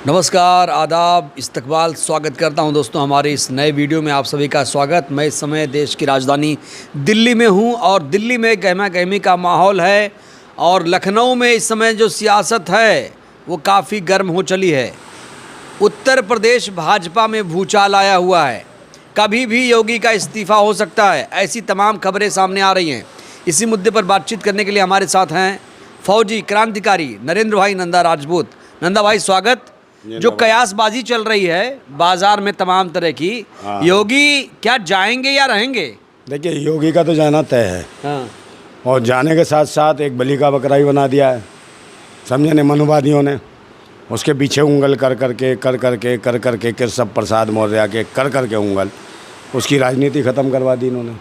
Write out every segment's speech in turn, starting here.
नमस्कार, आदाब, इस्तकबाल, स्वागत करता हूं दोस्तों हमारे इस नए वीडियो में आप सभी का स्वागत। मैं इस समय देश की राजधानी दिल्ली में हूं और दिल्ली में गहमा गहमी का माहौल है और लखनऊ में इस समय जो सियासत है वो काफ़ी गर्म हो चली है। उत्तर प्रदेश भाजपा में भूचाल आया हुआ है, कभी भी योगी का इस्तीफ़ा हो सकता है, ऐसी तमाम खबरें सामने आ रही हैं। इसी मुद्दे पर बातचीत करने के लिए हमारे साथ हैं फौजी क्रांतिकारी नरेंद्र भाई नंदा राजपूत। नंदा भाई स्वागत। जो कयासबाजी चल रही है बाजार में तमाम तरह की, योगी क्या जाएंगे या रहेंगे? देखिए, योगी का तो जाना तय है। हाँ। और जाने के साथ साथ एक बलि का बकरा ही बना दिया है, समझे नहीं, मनुवादियों ने उसके पीछे उंगल कर करके केशव प्रसाद मौर्य के कर उंगल उसकी राजनीति ख़त्म करवा दी इन्होंने।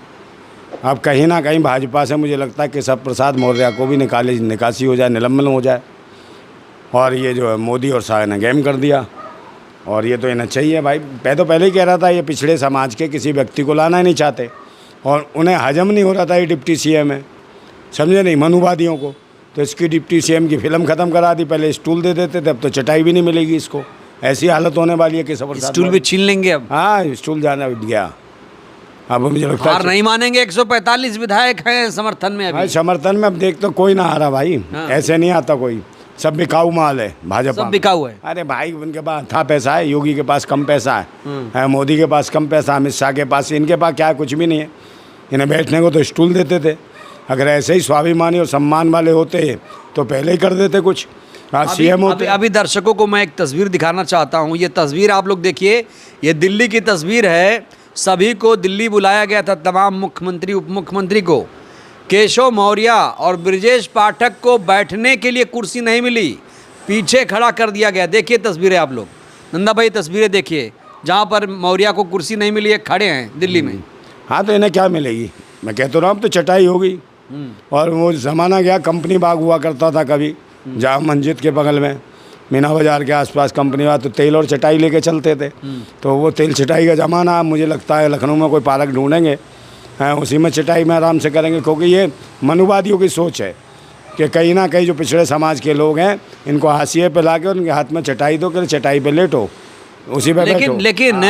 अब कहीं ना कहीं भाजपा से मुझे लगता है केशव प्रसाद मौर्य को भी निकासी हो जाए, निलंबन हो जाए। और ये जो है मोदी और शाह ने गेम कर दिया और ये तो इन्हें चाहिए भाई। पहले ही कह रहा था ये पिछड़े समाज के किसी व्यक्ति को लाना ही नहीं चाहते और उन्हें हजम नहीं हो रहा था ये डिप्टी सीएम है, समझे नहीं, मनुवादियों को। तो इसकी डिप्टी सीएम की फिल्म ख़त्म करा दी। पहले स्टूल दे देते थे, अब तो चटाई भी नहीं मिलेगी इसको। ऐसी हालत होने वाली है कि स्टूल भी छीन लेंगे अब। हाँ, स्टूल जाना गया। अब मुझे लगता है नहीं मानेंगे। 145 विधायक हैं समर्थन में अभी। समर्थन में अब देख तो कोई ना आ रहा भाई। ऐसे नहीं आता कोई, सब बिकाऊ माल है भाजपा, सब बिकाऊ है। अरे भाई, उनके पास था पैसा है, योगी के पास कम पैसा है, मोदी के पास कम पैसा, अमित शाह के पास, इनके पास क्या है, कुछ भी नहीं है। इन्हें बैठने को तो स्टूल देते थे। अगर ऐसे ही स्वाभिमानी और सम्मान वाले होते तो पहले ही कर देते कुछ, आज सीएम होते। अभी दर्शकों को मैं एक तस्वीर दिखाना चाहता हूँ। ये तस्वीर आप लोग देखिए, ये दिल्ली की तस्वीर है। सभी को दिल्ली बुलाया गया था, तमाम मुख्यमंत्री उप मुख्यमंत्री को। केशव मौर्य और ब्रजेश पाठक को बैठने के लिए कुर्सी नहीं मिली, पीछे खड़ा कर दिया गया। देखिए तस्वीरें आप लोग, नंदा भाई तस्वीरें देखिए, जहाँ पर मौर्य को कुर्सी नहीं मिली है, खड़े हैं दिल्ली में। हाँ, तो इन्हें क्या मिलेगी? मैं कहता तो रहा हूँ, अब तो चटाई होगी। और वो ज़माना गया, कंपनी बाग हुआ करता था कभी, जहाँ मस्जिद के बगल में मीना बाज़ार के आसपास कंपनी बाग, तो तेल और चटाई लेके चलते थे। तो वो तेल चटाई का ज़माना मुझे लगता है लखनऊ में कोई पार्क ढूंढेंगे, उसी में चटाई में आराम से करेंगे। क्योंकि ये मनुवादियों की सोच है कि कहीं ना कहीं जो पिछड़े समाज के लोग हैं इनको हाशिए पे लाके उनके हाथ में चटाई दो कि चटाई पे लेटो, उसी पे बैठो। लेकिन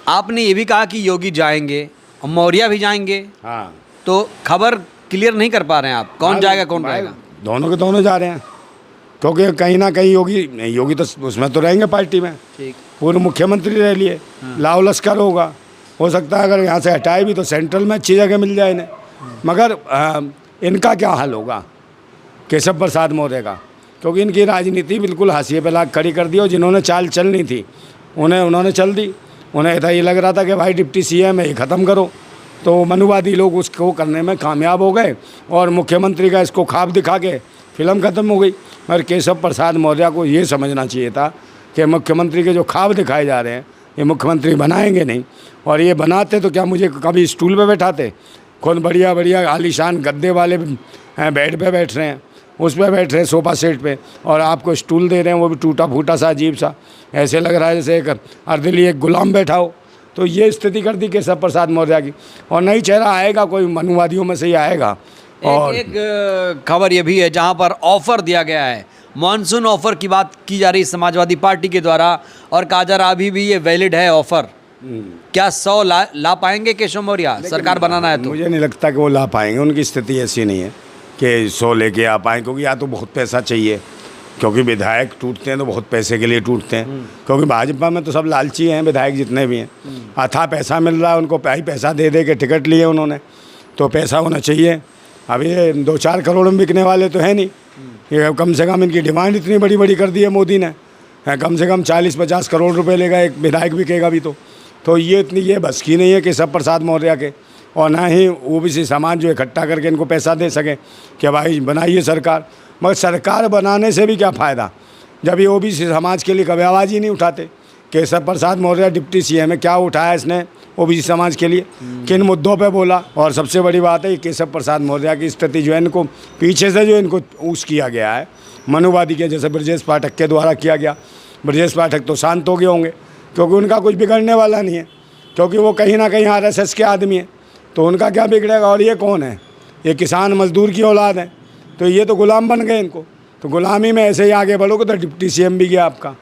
आपने ये भी कहा कि योगी जाएंगे और मौर्य भी जाएंगे। हाँ, तो खबर क्लियर नहीं कर पा रहे हैं आप, कौन जाएगा कौन रहेगा? दोनों के दोनों जा रहे हैं, क्योंकि कहीं ना कहीं योगी तो उसमें तो रहेंगे पार्टी में। ठीक, पूर्व मुख्यमंत्री रह लिए, लाव लश्कर होगा, हो सकता है अगर यहाँ से हटाए भी तो सेंट्रल में अच्छी जगह मिल जाए इन्हें। मगर इनका क्या हाल होगा केशव प्रसाद मौर्य का? क्योंकि इनकी राजनीति बिल्कुल हाशिए पे लाके खड़ी कर दी और जिन्होंने चाल चलनी थी उन्होंने चल दी। उन्हें था ये लग रहा था कि भाई डिप्टी सीएम है, ये ख़त्म करो, तो मनुवादी लोग उसको करने में कामयाब हो गए और मुख्यमंत्री का इसको ख्वाब दिखा के फिल्म ख़त्म हो गई। और केशव प्रसाद मौर्य को ये समझना चाहिए था कि मुख्यमंत्री के जो ख्वाब दिखाए जा रहे हैं ये मुख्यमंत्री बनाएंगे नहीं, और ये बनाते तो क्या मुझे कभी स्टूल पे बैठाते? खुद बढ़िया बढ़िया आलीशान गद्दे वाले बेड पे बैठ रहे हैं, उस पर बैठ रहे हैं सोफा सेट पे, और आपको स्टूल दे रहे हैं वो भी टूटा फूटा सा, अजीब सा, ऐसे लग रहा है जैसे एक अर्दली एक गुलाम बैठा हो। तो ये स्थिति कर दी केशव प्रसाद मौर्य की। और नई चेहरा आएगा, कोई मनुवादियों में से ही आएगा। और एक खबर ये भी है जहाँ पर ऑफर दिया गया है, मॉनसून ऑफर की बात की जा रही है समाजवादी पार्टी के द्वारा, और कहा जा रहा अभी भी ये वैलिड है ऑफर। क्या 100 ला पाएंगे केशव मौर्य? सरकार बनाना है तो मुझे नहीं लगता कि वो ला पाएंगे, उनकी स्थिति ऐसी नहीं है कि 100 लेके आ पाएँ, क्योंकि या तो बहुत पैसा चाहिए, क्योंकि विधायक टूटते हैं तो बहुत पैसे के लिए टूटते हैं। क्योंकि भाजपा में तो सब लालची हैं, विधायक जितने भी हैं, अथाह पैसा मिल रहा है उनको, पैसा दे दे के टिकट लिए उन्होंने, तो पैसा होना चाहिए। अभी ये 2-4 करोड़ में बिकने वाले तो है नहीं, ये कम से कम इनकी डिमांड इतनी बड़ी बड़ी कर दी है मोदी ने, कम से कम 40-50 करोड़ रुपए लेगा एक विधायक बिकेगा भी तो ये इतनी ये बस की नहीं है कि केशव प्रसाद मौर्य के, और ना ही ओबीसी समाज जो इकट्ठा करके इनको पैसा दे सके कि भाई बनाइए सरकार। मगर सरकार बनाने से भी क्या फ़ायदा जब ये ओबीसी समाज के लिए कभी आवाज़ ही नहीं उठाते। केशव प्रसाद मौर्य डिप्टी सीएम है, क्या उठाया इसने ओबीसी समाज के लिए, किन मुद्दों पे बोला? और सबसे बड़ी बात है ये केशव प्रसाद मौर्य की स्थिति जो है, इनको पीछे से जो इनको ऊस किया गया है मनुवादी के, जैसे ब्रजेश पाठक के द्वारा किया गया। ब्रजेश पाठक तो शांत हो गए होंगे क्योंकि उनका कुछ बिगड़ने वाला नहीं है, क्योंकि वो कहीं ना कहीं आरएसएस के आदमी हैं, तो उनका क्या बिगड़ेगा। और ये कौन है? ये किसान मजदूर की औलाद है, तो ये तो गुलाम बन गए इनको। तो गुलामी में ऐसे ही आगे बढ़ोगे तो डिप्टी सीएम भी गया आपका।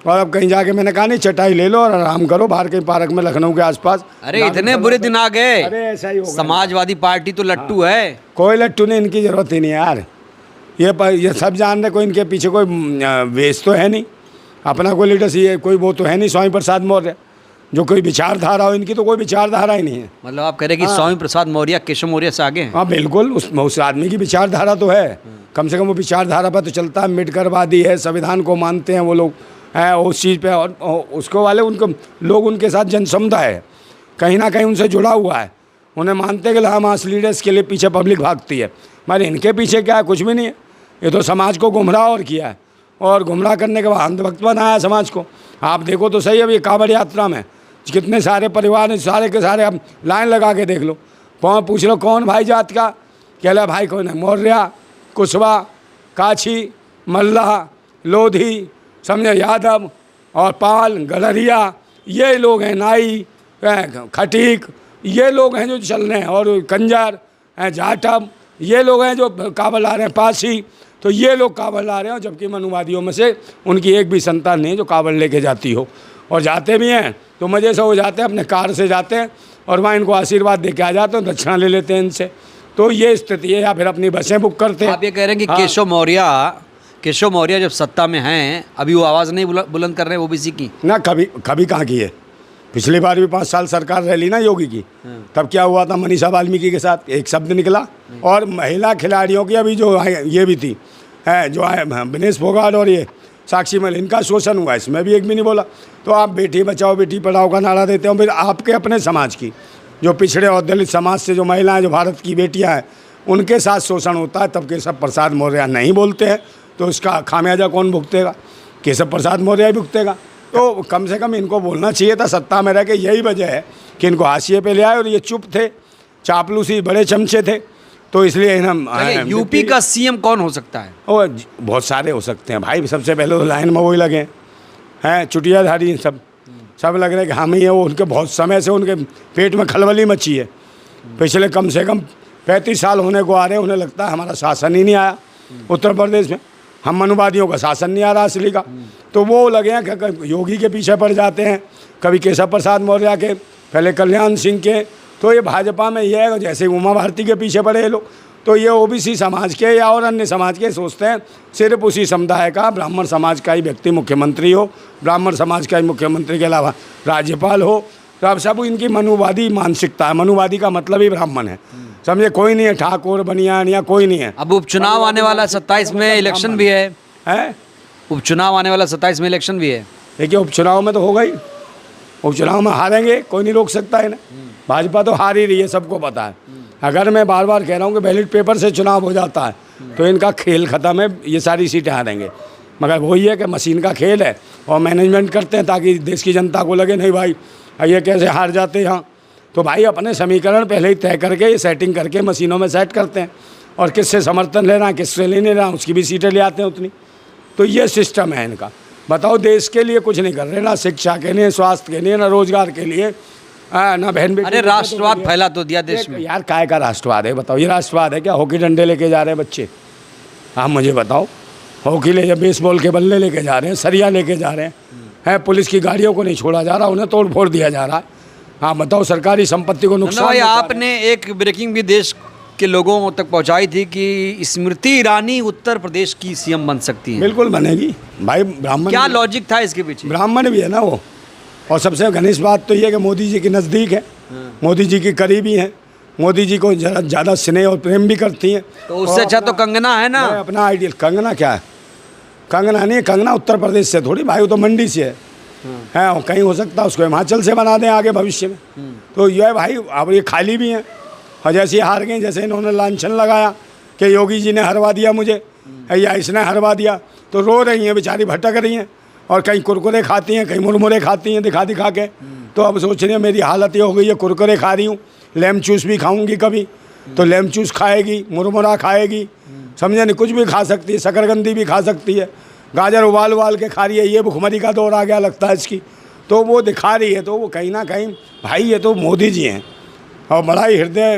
और अब कहीं जाके मैंने कहा नहीं, चटाई ले लो और आराम करो बाहर के पार्क में, लखनऊ के आसपास। अरे इतने बुरे दिन आ गए। अरे ऐसा ही होगा। समाजवादी पार्टी तो लट्टू है। कोई लट्टू नहीं, इनकी ज़रूरत ही नहीं है यार। ये सब जान रहे, कोई इनके पीछे कोई वेश तो है नहीं, अपना कोई लीडर ये कोई वो तो है नहीं स्वामी प्रसाद मौर्य जो कोई विचारधारा हो। इनकी तो कोई विचारधारा ही नहीं है। मतलब आप कह रहे हैं कि स्वामी प्रसाद मौर्य केशव मौर्य से आगे हैं? हाँ बिल्कुल, उस आदमी की विचारधारा तो है, कम से कम वो विचारधारा पर तो चलता है। मिटकरवादी है, संविधान को मानते हैं वो लोग हैं उस चीज़ पे। और उसको वाले उनको लोग, उनके साथ जन समुदाय है, कहीं ना कहीं उनसे जुड़ा हुआ है। उन्हें मानते हैं कि हाँ मास लीडर्स के लिए पीछे पब्लिक भागती है, मगर इनके पीछे क्या है? कुछ भी नहीं है। ये तो समाज को गुमराह और किया है, और गुमराह करने के बाद अंधभक्त बनाया समाज को। आप देखो तो सही, अभी कांवड़ यात्रा में कितने सारे परिवार सारे के सारे, अब लाइन लगा के देख लो, पूछ लो कौन भाई जात का, कहला भाई कौन है? मौर्य, कुशवा, काछी, मल्लाह, लोधी, समझे, यादव और पाल, गडरिया, ये लोग हैं, नाई, खटीक, ये लोग हैं जो चल रहे हैं। और कंजर, जाटव, ये लोग हैं जो कांवड़ ला रहे हैं। पासी, तो ये लोग कांवड़ ला रहे हैं। जबकि मनुवादियों में से उनकी एक भी संतान नहीं है जो कांवड़ लेके जाती हो। और जाते भी हैं तो मज़े से हो जाते हैं, अपने कार से जाते हैं और वहाँ इनको आशीर्वाद दे के आ जाते हैं, दक्षिणा ले लेते हैं इनसे। तो ये स्थिति है। या फिर अपनी बसें बुक करते हैं। आप ये कह रहे हैं कि केशव मौर्य जब सत्ता में हैं, अभी वो आवाज़ नहीं बुलंद कर रहे हैं ओबीसी की? ना, कभी कहाँ की है। पिछली बार भी 5 साल सरकार रह ली ना योगी की, तब क्या हुआ था? मनीषा वाल्मीकि के साथ एक शब्द निकला। और महिला खिलाड़ियों की अभी जो ये भी थी, जो विनेश फोगाट और ये साक्षी मलिक, इनका शोषण हुआ, इसमें भी एक भी नहीं बोला। तो आप बेटी बचाओ बेटी पढ़ाओ का नारा देते हो, फिर आपके अपने समाज की जो पिछड़े और दलित समाज से जो महिलाएं, जो भारत की बेटियां हैं, उनके साथ शोषण होता है, तब केशव प्रसाद मौर्य नहीं बोलते हैं। तो उसका खामियाजा कौन भुगतेगा? केशव प्रसाद मौर्य ही भुगतेगा। तो कम से कम इनको बोलना चाहिए था सत्ता में रह के। यही वजह है कि इनको हाशिए पे ले आए, और ये चुप थे, चापलूसी बड़े चमचे थे। तो इसलिए यूपी का सीएम कौन हो सकता है? और बहुत सारे हो सकते हैं भाई। सबसे पहले तो लाइन में वही लगे हैं, चुटियाधारी सब लग रहे हैं कि हम ही हैं वो। उनके बहुत समय से उनके पेट में खलबली मची है। पिछले कम से कम 35 साल होने को आ रहे हैं। उन्हें लगता है हमारा शासन ही नहीं आया उत्तर प्रदेश में, हम मनुवादियों का शासन नहीं आ रहा असली का। तो वो लगे हैं कि योगी के पीछे पड़ जाते हैं, कभी केशव प्रसाद मौर्य के, पहले कल्याण सिंह के। तो ये भाजपा में ये है जैसे उमा भारती के पीछे पड़े हैं लोग। तो ये ओबीसी समाज के या और अन्य समाज के सोचते हैं सिर्फ उसी समुदाय का, ब्राह्मण समाज का ही व्यक्ति मुख्यमंत्री हो, ब्राह्मण समाज का ही मुख्यमंत्री के अलावा राज्यपाल हो। तो अब सब इनकी मनुवादी मानसिकता है। मनुवादी का मतलब ही ब्राह्मण है, समझे। कोई नहीं है ठाकुर बनियान या कोई नहीं है। अब उपचुनाव आने वाला 27 में इलेक्शन भी है। उपचुनाव आने वाला 27 में इलेक्शन भी है। देखिए उपचुनाव में तो होगा ही, उपचुनाव में हारेंगे, कोई नहीं रोक सकता है ना। भाजपा तो हार ही रही है, सबको पता है। अगर मैं बार बार कह रहा हूँ कि बैलेट पेपर से चुनाव हो जाता है तो इनका खेल ख़त्म है, ये सारी सीटें हारेंगे। मगर वही है कि मशीन का खेल है और मैनेजमेंट करते हैं ताकि देश की जनता को लगे नहीं भाई ये कैसे हार जाते हैं यहाँ। तो भाई अपने समीकरण पहले ही तय करके, ये सेटिंग करके मशीनों में सेट करते हैं, और किससे समर्थन ले रहा है किससे ले नहीं रहा उसकी भी सीटें ले आते हैं उतनी। तो ये सिस्टम है इनका। बताओ, देश के लिए कुछ नहीं कर रहे, ना शिक्षा के लिए, स्वास्थ्य के लिए, ना रोजगार के लिए, ना बहन बेटी। अरे राष्ट्रवाद फैला तो दिया देश में। यार काय का राष्ट्रवाद है बताओ? ये राष्ट्रवाद है क्या? हॉकी डंडे लेके जा रहे हैं बच्चे? आप मुझे बताओ, हॉकी ले, बेसबॉल के बल्ले लेके जा रहे हैं, सरिया लेके जा रहे हैं, पुलिस की गाड़ियों को नहीं छोड़ा जा रहा, उन्हें तोड़ फोड़ दिया जा रहा है। हाँ बताओ, सरकारी संपत्ति को नुकसान। भाई आपने एक ब्रेकिंग भी देश के लोगों तक पहुंचाई थी कि स्मृति ईरानी उत्तर प्रदेश की सीएम बन सकती है। बिल्कुल बनेगी भाई। ब्राह्मण, क्या लॉजिक था इसके पीछे? ब्राह्मण भी है ना वो। और सबसे घनिष्ठ बात तो ये है कि मोदी जी के नज़दीक है, मोदी जी की करीबी हैं, मोदी जी को ज़्यादा स्नेह और प्रेम भी करती हैं। तो उससे अच्छा तो कंगना है ना। अपना आइडियल। कंगना क्या है? कंगना नहीं, कंगना उत्तर प्रदेश से थोड़ी भाई, वो तो मंडी से है। और कहीं हो सकता है उसको हिमाचल से बना दें आगे भविष्य में। तो ये भाई अब ये खाली भी हैं। और जैसे हार गए, जैसे इन्होंने लांछन लगाया कि योगी जी ने हरवा दिया मुझे या इसने हरवा दिया, तो रो रही हैं बेचारी, भटक रही हैं। और कहीं कुरकुरे खाती हैं, कहीं मुरमुरे खाती हैं दिखा दिखा के। तो अब सोच रही है मेरी हालत ये हो गई है, कुरकुरे खा रही हूँ, लेम चूस भी खाऊंगी कभी, तो लेम चूस खाएगी, मुरमुरा खाएगी, समझे नहीं, कुछ भी खा सकती है, शकरकंदी भी खा सकती है, गाजर उबाल के खा रही है। ये भुखमरी का दौर आ गया लगता है इसकी। तो वो दिखा रही है। तो वो कहीं ना कहीं भाई ये तो मोदी जी हैं, और बड़ा ही हृदय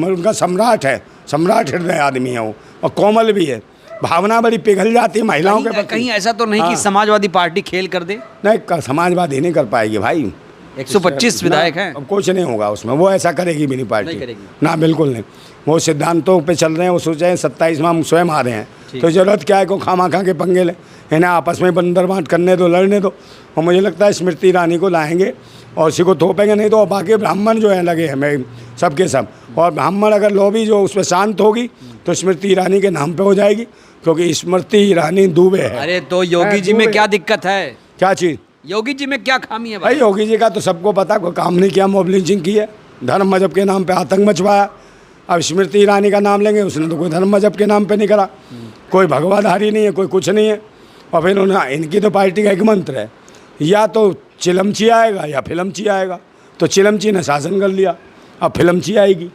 उनका सम्राट है, सम्राट हृदय आदमी है वो, और कोमल भी है। भावना बड़ी पिघल जाती है महिलाओं के प्रति। कहीं ऐसा तो नहीं कि हाँ। समाजवादी पार्टी खेल कर दे? नहीं, समाजवादी नहीं कर पाएगी भाई। 125 विधायक हैं। अब कुछ नहीं होगा उसमें, वो ऐसा करेगी भी नहीं पार्टी। नहीं करेगी। ना, बिल्कुल नहीं। वो सिद्धांतों पे चल रहे हैं, वो सोच रहे हैं 27 में हम स्वयं आ रहे हैं, तो जरूरत क्या है को खामा के पंगे ले, इन्हें आपस में बंदर बांट करने दो, लड़ने दो। और मुझे लगता है स्मृति ईरानी को लाएंगे और उसी को थोपेंगे, नहीं तो बाकी ब्राह्मण जो है लगे हैं मैं सबके सब, और ब्राह्मण अगर लॉबी जो उस पर शांत होगी तो स्मृति ईरानी के नाम पे हो जाएगी, क्योंकि स्मृति ईरानी दुबे है। अरे तो योगी जी में क्या दिक्कत है? क्या चीज़? योगी जी में क्या खामी है भाई योगी जी का तो सबको पता, कोई काम नहीं किया, मॉब लिंचिंग की है, धर्म मजहब के नाम पे आतंक मचवाया। अब स्मृति ईरानी का नाम लेंगे, उसने तो कोई धर्म मजहब के नाम पे नहीं करा, कोई भगवाधारी नहीं है, कोई कुछ नहीं है। और फिर उन्होंने, इनकी तो पार्टी का एक मंत्र है, या तो चिलमची आएगा या फिल्मची आएगा। तो चिलमची ने शासन कर लिया, अब फिल्मची आएगी।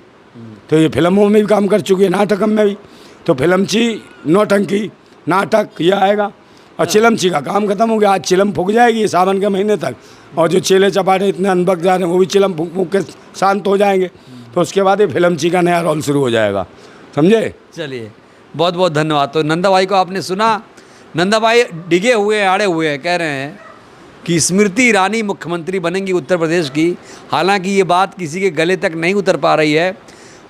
तो ये फिल्मों में भी काम कर चुकी है, नाटक में भी। तो फिल्मची, नौटंकी, नाटक ये आएगा, और चिलमची का काम खत्म हो गया। आज चिलम फूक जाएगी सावन के महीने तक, और जो चेले चपाटे इतने अनबक जा रहे हैं वो भी चिलम फूक फूक के शांत हो जाएंगे। तो उसके बाद ये फिल्मची का नया रोल शुरू हो जाएगा, समझे? चलिए, बहुत बहुत धन्यवाद। तो नंदा भाई को आपने सुना, नंदा भाई डिगे हुए हैं, आड़े हुए हैं, कह रहे हैं कि स्मृति ईरानी मुख्यमंत्री बनेंगी उत्तर प्रदेश की। हालांकि ये बात किसी के गले तक नहीं उतर पा रही है।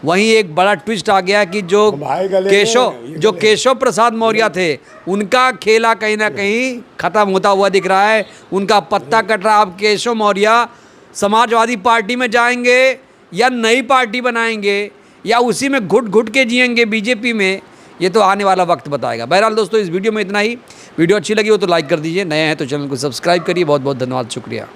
वहीं एक बड़ा ट्विस्ट आ गया कि जो केशव प्रसाद मौर्य थे, उनका खेला कहीं ना कहीं खत्म होता हुआ दिख रहा है, उनका पत्ता कट रहा। अब केशव मौर्य समाजवादी पार्टी में जाएंगे या नई पार्टी बनाएंगे या उसी में घुट घुट के जिएंगे बीजेपी में, ये तो आने वाला वक्त बताएगा। बहरहाल दोस्तों, इस वीडियो में इतना ही। वीडियो अच्छी लगी हो तो लाइक कर दीजिए, नए हैं तो चैनल को सब्सक्राइब करिए। बहुत बहुत धन्यवाद, शुक्रिया।